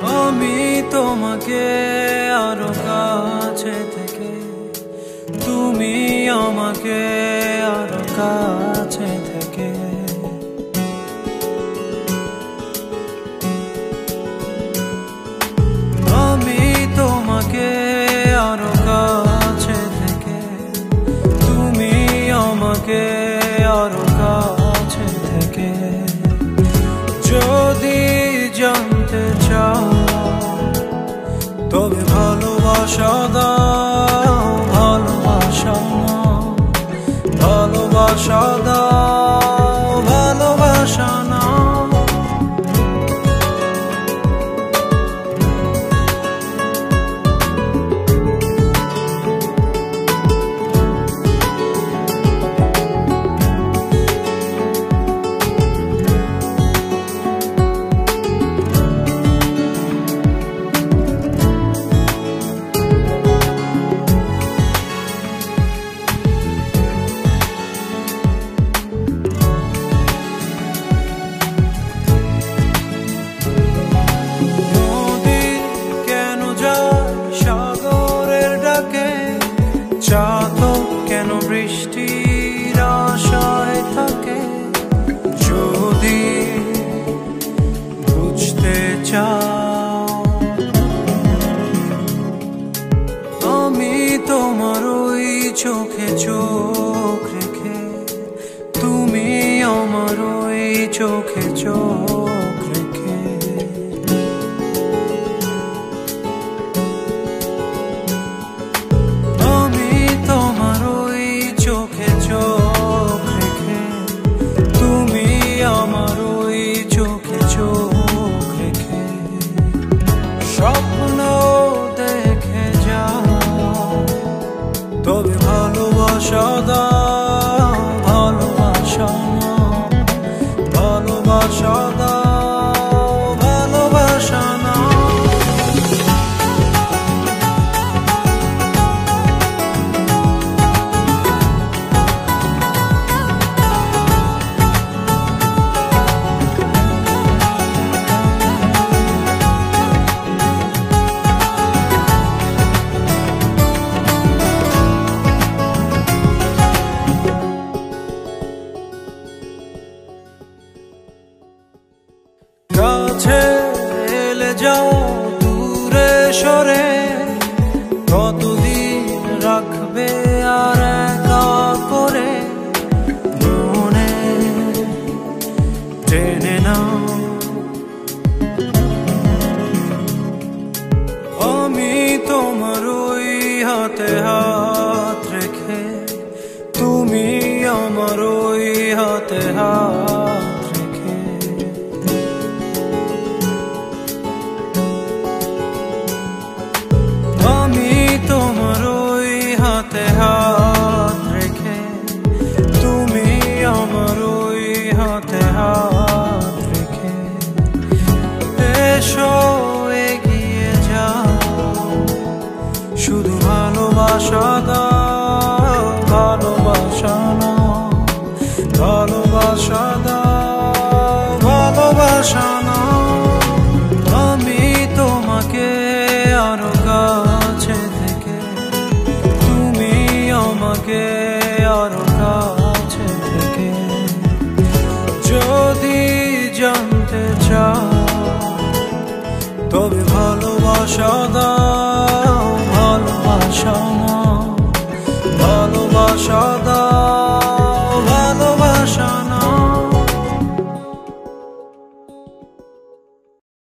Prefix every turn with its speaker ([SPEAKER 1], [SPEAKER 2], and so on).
[SPEAKER 1] আমি তোমাকে আরো কাছে থেকে, তুমি আমাকে আরো কাছে থেকে। আমি তোমাকে আরো কাছে থেকে, তুমি আমাকে আরো কাছে থেকে। যদি জানতে চাও তবে ভালোবাসা দাও, ভালোবাসা নাও, ভালোবাসা দাও, ভালোবাসা নাও। চাতক কেন বৃষ্টির আশায় থাকে? যদি বুঝতে চাও, আমি তোমার ওই চোখে চোখ রেখে, তুমি আমার ওই চোখে চোখ রেখে। স্বপ্ন দেখে যাও তবে ভালোবাসা দাও, ভালোবাসা নাও, ভালোবাসা দাও, ভালোবাসা নাও। কাছে এলে যাও দূরে সরে, কতদিন রাখবে আর একা করে? মনে টেনে নাও, আমি তোমার ওই হাতে হাত রেখে, তুমি আমার ওই হাতে হাত রেখে। আমি তোমার ওই হাতে হাত রেখে, তুমি আমার ওই হাতে হাত রেখে। এসো এগিয়ে যাও, শুধু ভালোবাসা দাও, ভালোবাসা নাও, ভালোবাসা দাও, ভালোবাসা নাও। আমি তোমাকে আরো কাছে থেকে, তুমি আমাকে আরো কাছে থেকে। যদি জানতে চাও তবে ভালোবাসা দাও, ভালোবাসা নাও, ভালোবাসা দাও।